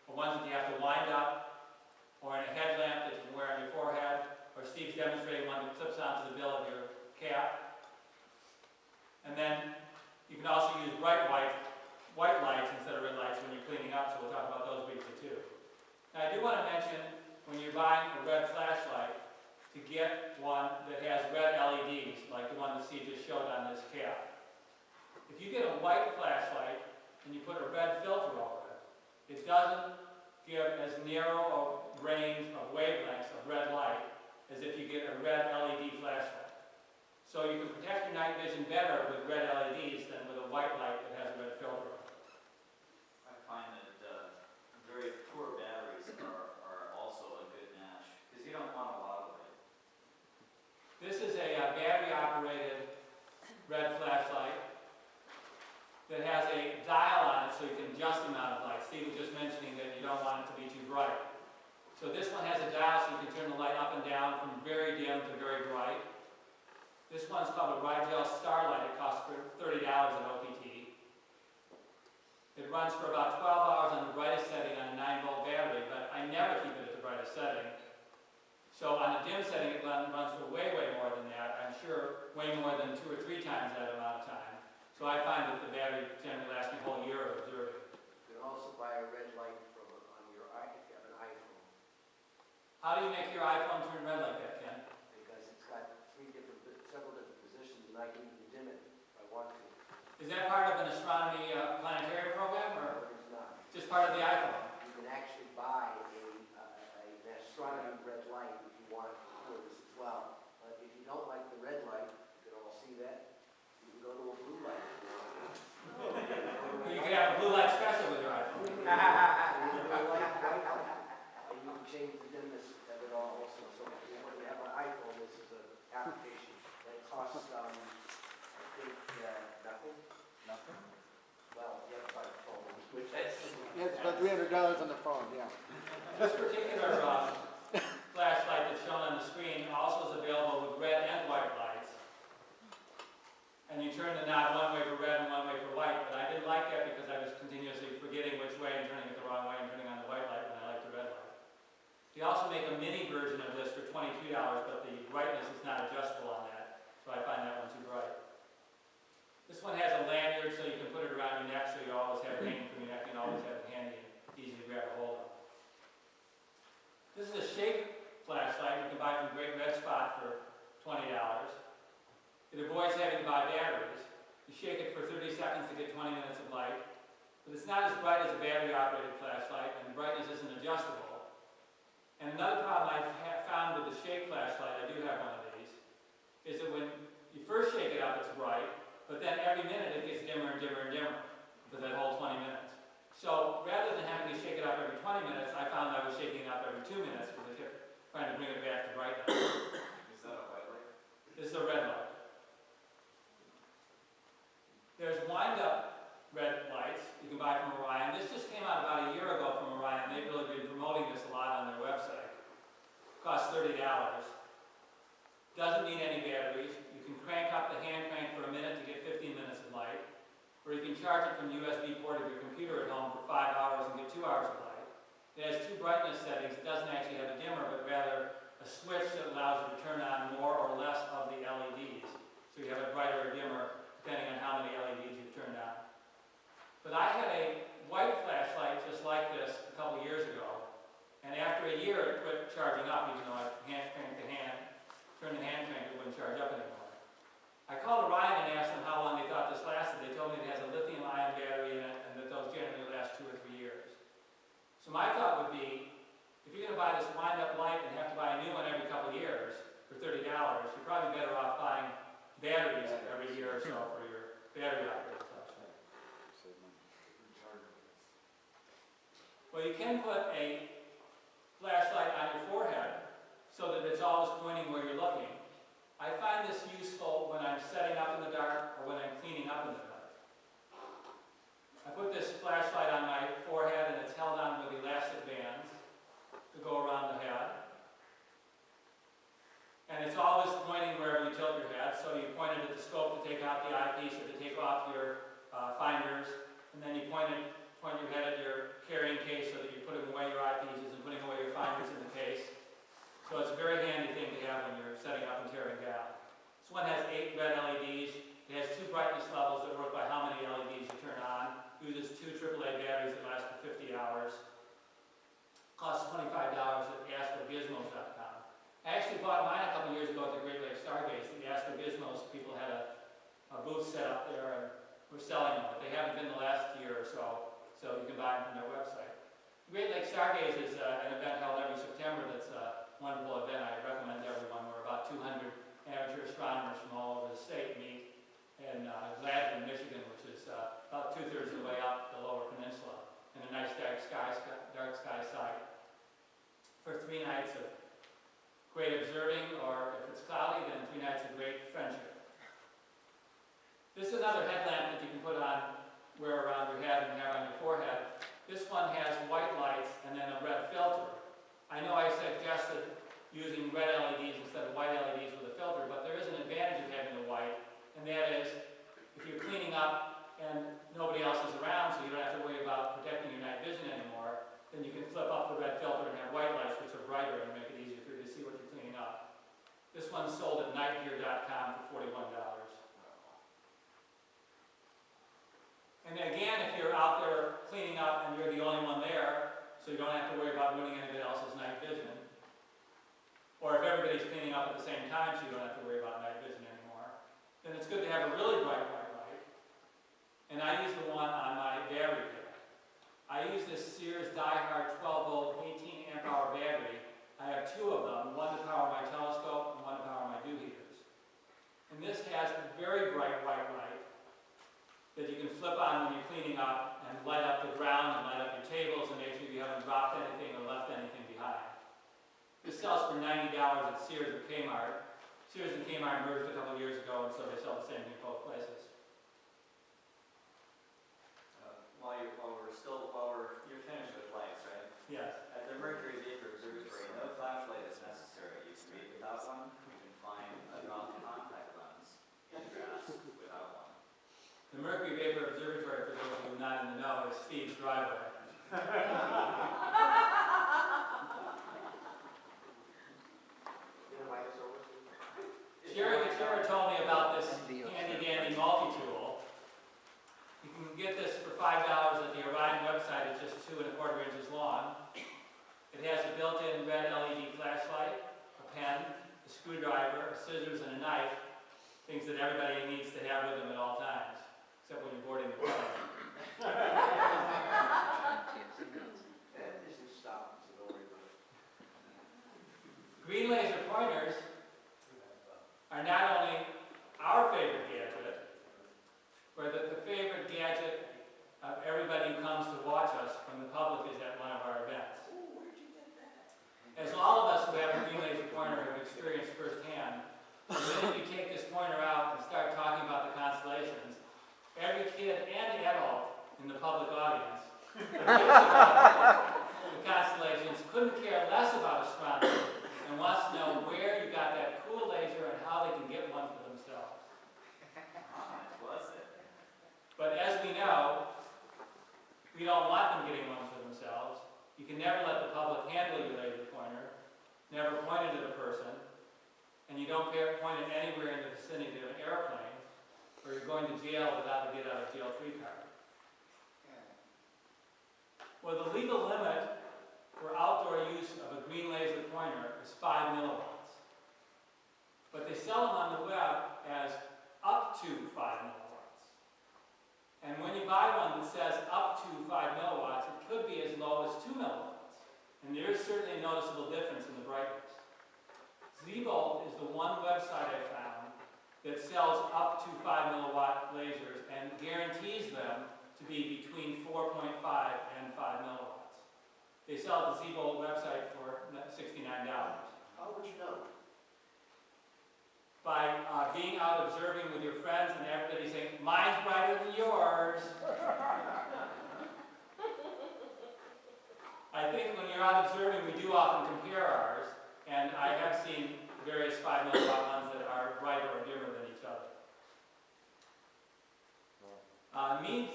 or ones that you have to wind up, or in a headlamp that you can wear on your forehead, or Steve's demonstrating one that clips onto the bill of your cap. And then you can also use bright white lights instead of red lights when you're cleaning up, so we'll talk about those briefly too. Now I do want to mention, when you're buying a red flashlight, to get one that has red LEDs, like the one that Steve just showed on this cap. If you get a white flashlight and you put a red filter over it, it doesn't give as narrow a range of wavelengths of red light as if you get a red LED flashlight. So you can protect your night vision better with red LEDs than with a white light that has a red filter on it. I find that very poor batteries are also a good match because you don't want a lot of light. This is a battery-operated red flashlight that has a dial on it so you can adjust the amount of light. Steve was just mentioning that you don't want it to be too bright. So this one has a dial so you can turn the light up and down from very dim to very bright. This one's called a Gradual Starlight. It costs $30 in OPT. It runs for about 12 hours on the brightest setting on a 9-volt battery, but I never keep it at the brightest setting. So on a dim setting, it runs for way, way more than that. I'm sure way more than 2 or 3 times that amount of time. So I find that the battery generally lasts me a whole year of observing. You can also buy a red light on your if you have an iPhone, How do you make your iPhone turn red like that, Ken? because it's got several different positions, and I can even dim it if I want to. Is that part of an astronomy planetary program, or But it's not. just part of the iPhone? You can actually buy an astronomy red light if you want for this as well. But if you don't like the red light, you can all see that. You can go to a blue light if you want. Well, you could have a blue light special with your iPhone. You can go to a white light, and you can change the dimness of it all also. So when you have an iPhone, this is an application that costs, I think, nothing. Nothing? Well, you have to buy the phone, which that's. Yeah, it's about $300 This particular flashlight that's shown on the screen also is available with red and white lights. And you turn the knob one way for red and one way for white, but I didn't like that because I was continuously forgetting which way and turning it the wrong way and turning on the white light when I like the red light. They also make a mini version of this for $22, but the brightness is not adjustable on that, so I find that one too bright. This one has a lanyard so you can put it around your neck so you always have it hanging from your neck and always have it handy and easy to grab a hold of. This is a shake flashlight you can buy from Great Red Spot for $20. It avoids having to buy batteries. You shake it for 30 seconds to get 20 minutes of light, but it's not as bright as a battery-operated flashlight, and the brightness isn't adjustable. And another problem I've found with the shake flashlight, I do have one of these, is that when you first shake it up, it's bright, but then every minute it gets dimmer and dimmer and dimmer for that whole 20 minutes. So rather than having to shake it up every 20 minutes, I found I was shaking it up every 2 minutes because I kept trying to bring it back to brightness. Is that a white light? This is a red light. There's wind-up red lights you can buy from Orion. This just came out about a year ago from Orion. They've really been promoting this a lot on their website. Costs $30. Doesn't need any batteries. You can crank up the hand crank for a minute to get 15 minutes of light. Or you can charge it from the USB port of your computer at home for 5 hours and get 2 hours of light. It has two brightness settings. It doesn't actually have a dimmer, but rather a switch that allows you to turn on more or less of the LEDs. So you have a brighter or dimmer depending on how many LEDs you've turned on. But I had a white flashlight just like this a couple years ago, and after a year it quit charging up, even though I hand cranked the hand, turned the hand crank, it wouldn't charge up anymore. I called Orion and asked them how long they thought this lasted. They told me it has a lithium-ion battery in it and that those generally last 2 or 3 years. So my thought would be, if you're going to buy this wind-up light and have to buy a new one every couple of years for $30, you're probably better off buying batteries every year or so for your battery-operated flashlight. Well, you can put a flashlight on your forehead so that it's always pointing where you're looking. I find this useful when I'm setting up in the dark or when I'm cleaning up in the dark. I put this flashlight on my forehead and it's held on with elastic bands to go around the head. And it's always pointing wherever you tilt your head, so you point it at the scope to take out the eyepiece or to take off your finders, and then you point your head at your carrying case so that you're putting away your eyepieces and putting away your finders in the case. So it's a very handy thing to have when you're setting up and tearing down. This one has 8 red LEDs. It has 2 brightness levels that work by how many LEDs you turn on. Uses 2 AAA batteries that last for 50 hours. Costs $25 at astrogizmos.com. I actually bought mine a couple years ago at the Great Lakes Stargaze. The Astro Gizmos people had a booth set up there and were selling them, but they haven't been the last year or so, so you can buy them from their website. The Great Lakes Stargaze is an event held every September that's a wonderful event. I recommend everyone, where about 200 amateur astronomers from all over the state meet in Gladwin, Michigan, which is about 2/3 of the way up the lower peninsula, in a nice dark sky site, for 3 nights of great observing, or if it's cloudy, then 3 nights of great friendship. This is another headlamp that you can put on, wear around your head and have on your forehead. This one has white lights and then a red filter. I know I suggested using red LEDs instead of white LEDs with a filter, but there is an advantage of having the white, and that is if you're cleaning up and nobody else is around, so you don't have to worry about protecting your night vision anymore, then you can flip up the red filter and have white lights, which are brighter and make it easier for you to see what you're cleaning up. This one's sold at nightgear.com for $41. And again, if you're out there cleaning up and you're the only one there, so you don't have to worry about ruining anybody else's night vision, or if everybody's cleaning up at the same time so you don't have to worry about night vision anymore, then it's good to have a really bright white light. And I use the one on my battery pack. I use this Sears Die-Hard 12-volt, 18-amp-hour battery. I have 2 of them, one to power my telescope and one to power my dew heaters. And this has a very bright white light that you can flip on when you're cleaning up and light up the ground and light up your tables and make sure you haven't dropped anything or left anything behind. This sells for $90 at Sears and Kmart. Sears and Kmart merged a couple years ago, and so they sell the same thing both places. While you're finished with lights, right? Yes. At the Mercury The Mercury Vapor Observatory, for those of you not in the know, is Steve's driveway. Sherry told me about this handy-dandy multi-tool. You can get this for $5 at the Orion website. It's just 2 1/4 inches long. It has a built-in red LED flashlight, a pen, a screwdriver, scissors, and a knife. Things that everybody needs to have with them at all times, except when you're boarding the plane. That isn't stopped, so don't worry about it. Green laser pointers are not only our favorite gadget, but the favorite gadget of everybody who comes to watch us from the public is at one of our events. As all of us who have a green laser pointer have experienced firsthand, the minute you take this pointer out and start talking about the constellations, every kid and adult in the public audience who thinks about the constellations couldn't care less about astronomy and wants to know where you got that cool laser and how they can get one for themselves. Was it? But as we know, we don't want them getting one for themselves. You can never let the public handle your laser pointer, never point it at a person, and you don't point it anywhere in the vicinity of an airplane, or you're going to jail without a get-out-of-jail-free card. Well, the legal limit for outdoor use of a green laser pointer is 5 milliwatts. But they sell them on the web as up to 5 milliwatts. And when you buy one that says up to 5 milliwatts, it could be as low as 2 milliwatts. And there is certainly a noticeable difference in the brightness. Zbolt is the one website I found that sells up to 5 milliwatt lasers and guarantees them to be between 4.5 and 5 milliwatts. They sell at the Zbolt website for $69. How would you know? By being out observing with your friends and everybody saying, mine's brighter than yours. I think when you're out observing, we do often compare ours, and I have seen various 5 milliwatt ones that are brighter or dimmer than each other. Means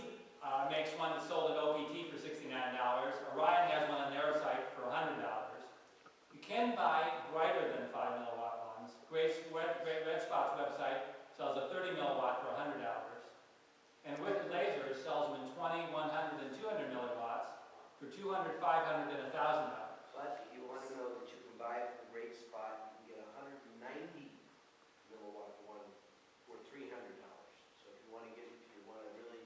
makes one that's sold at OPT for $69. Orion has one on their site for $100. You can buy brighter than 5 milliwatt ones. Great Red Spot's website sells a 30 milliwatt for $100. And Wicked Lasers sells them in 20, 100, and 200 milliwatts for $200, $500, and $1,000. But if you want to know that you can buy it from Great Spot, you can get a 190 milliwatt one for $300. So if you want to really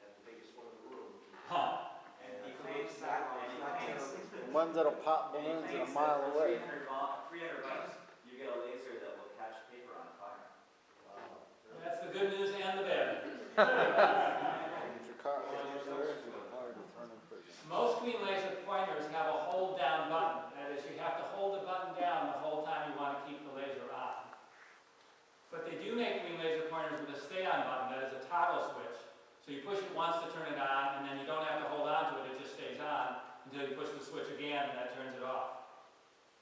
have the biggest one in the room. Huh. And he claims that, and he claims The ones that'll pop balloons in a mile away. $300, you get a laser that will catch paper on fire. That's the good news and the bad news. If your car is there, you're hard to turn in prison. Most green laser pointers have a hold down button. That is, you have to hold the button down the whole time you want to keep the laser on. But they do make green laser pointers with a stay on button, that is a toggle switch. So you push it once to turn it on, and then you don't have to hold on to it, it just stays on until you push the switch again and that turns it off.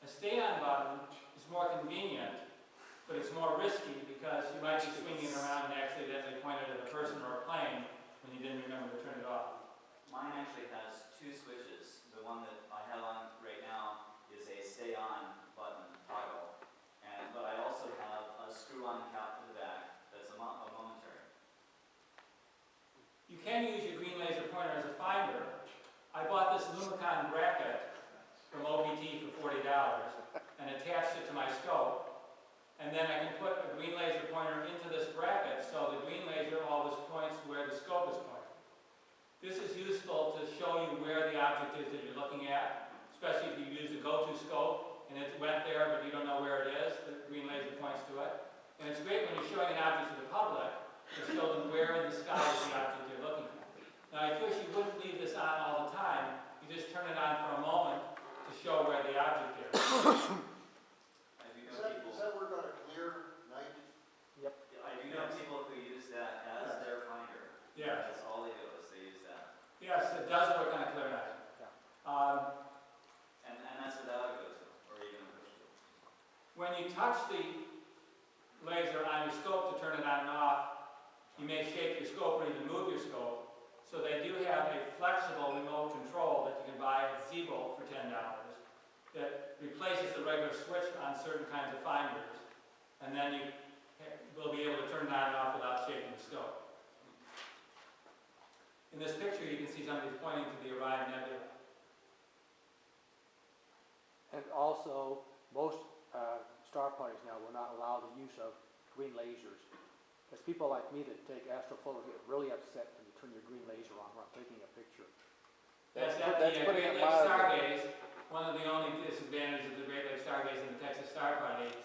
A stay on button is more convenient, but it's more risky because you might be swinging it around and accidentally point it at a person or a plane when you didn't remember to turn it off. Mine actually has 2 switches. The one that I have on right now is a stay on button toggle. But I also have a screw on cap for the back that's a momentary. You can use your green laser pointer as a finder. I bought this Lumicon bracket from OPT for $40 and attached it to my scope. And then I can put a green laser pointer into this bracket so the green laser always points where the scope is pointing. This is useful to show you where the object is that you're looking at, especially if you use the go-to scope and it went there but you don't know where it is, the green laser points to it. And it's great when you're showing an object to the public to show them where in the sky is the object you're looking at. Now I wish you wouldn't leave this on all the time, you just turn it on for a moment to show where the object is. I do know people. Is that work on a clear night? I do know people who use that as their finder. Yes. That's all they do is they use that. Yes, it does work on a clear night. And that's without a go-to, or even a push tool. When you touch the laser on your scope to turn it on and off, You may shake your scope or even move your scope. So they do have a flexible remote control that you can buy at Zebo for $10 that replaces the regular switch on certain kinds of finders. And then you will be able to turn it on and off without shaking the scope. In this picture, you can see somebody's pointing to the Orion Nebula. And also, most star parties now will not allow the use of green lasers. There's people like me that take astrophotos get really upset when you turn your green laser on when I'm taking a picture. That's That's at the putting Great it Lakes mildly. Stargaze. One of the only disadvantages of the Great Lakes Stargaze and the Texas Star Party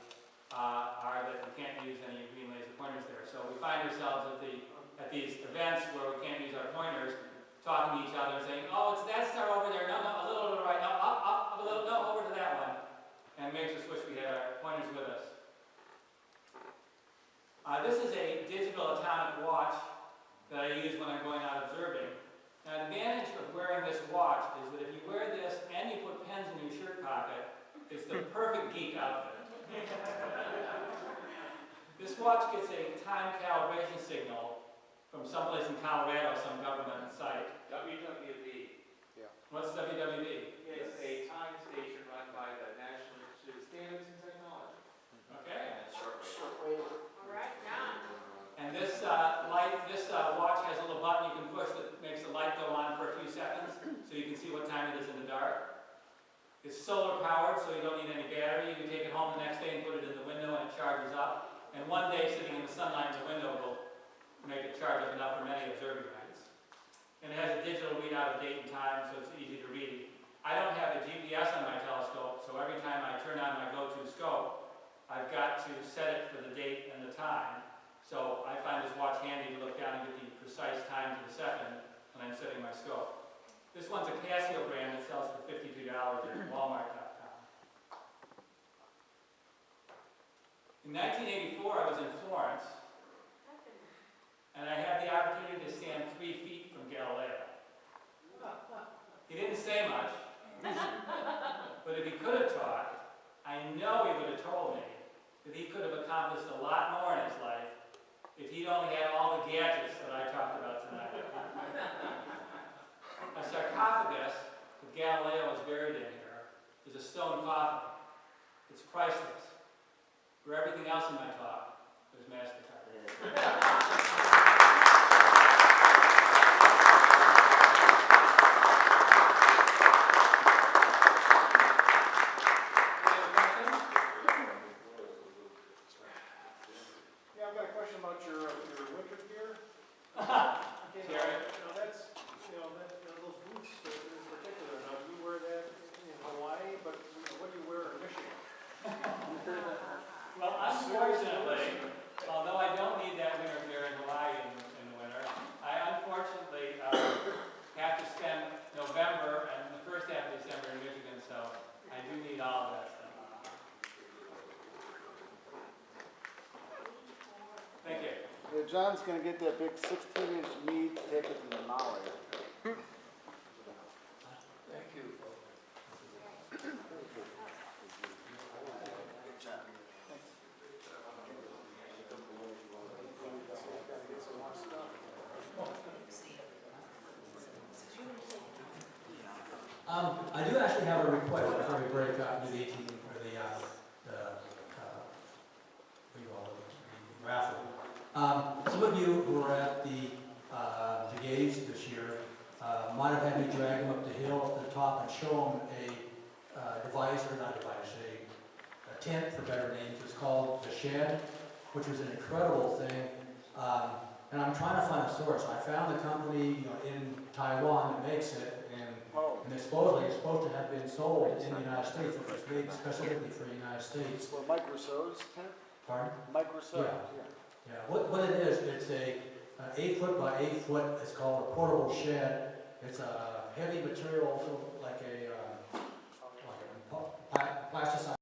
are that you can't use any green laser pointers there. So we find ourselves at these events where we can't use our pointers, talking to each other and saying, oh, it's that star over there, no, a little to the right, no, up, a little, no, over to that one. And makes us wish we had our pointers with us. This is a digital atomic watch that I use when I'm going out observing. Now, the advantage of wearing this watch is that if you wear this and you put pens in your shirt pocket, it's the perfect geek outfit. This watch gets a time calibration signal from someplace in Colorado, some government site. WWD. What's WWD? It's a time station run by the National Institute of Standards and Technology. Okay. Shortwave. All right, John. And this watch has a little button you can push that makes the light go on for a few seconds, so you can see what time it is in the dark. It's solar powered, so you don't need any battery. You can take it home the next day and put it in the window and it charges up. And one day sitting in the sunlight in the window will make it charge up enough for many observing nights. And it has a digital readout of date and time, so it's easy to read. I don't have a GPS on my telescope, so every time I turn on my go-to scope, I've got to set it for the date and the time. So I find this watch handy to look down and get the precise time to the second when I'm setting my scope. This one's a Casio brand that sells for $52 at Walmart.com. In 1984, I was in Florence, and I had the opportunity to stand 3 feet from Galileo. He didn't say much, but if he could have talked, I know he would have told me that he could have accomplished a lot more in his life if he'd only had all the gadgets that I talked about tonight. A sarcophagus that Galileo is buried in here is a stone coffin. It's priceless. For everything else in my talk, there's MasterCard. Yeah, I've got a question about your winter gear. Okay, Jerry? Those boots in particular, now do you wear that in Hawaii, but what do you wear in Michigan? Well, unfortunately, although I don't need that winter gear in Hawaii in the winter, I unfortunately have to spend November and the first half of December in Michigan, so I do need all of that stuff. Thank you. Yeah, John's gonna get that big 16-inch mead, take it to the Maui. Thank you. I do actually have a request before we break up to the 18th for the raffle. Some of you who were at the gauge this year might have had me drag them up the hill to the top and show them a device, or not device, a tent for better names. It's called the Shed, which was an incredible thing. And I'm trying to find a source. I found the company in Taiwan that makes it, and it's supposed to have been sold in the United States. It was made specifically for the United States. Well, Mike Rousseau's tent? Pardon? Mike Rousseau, Yeah. yeah. Yeah, what it is, it's a 8 foot by 8 foot, it's called a portable shed. It's a heavy material, like a plasticized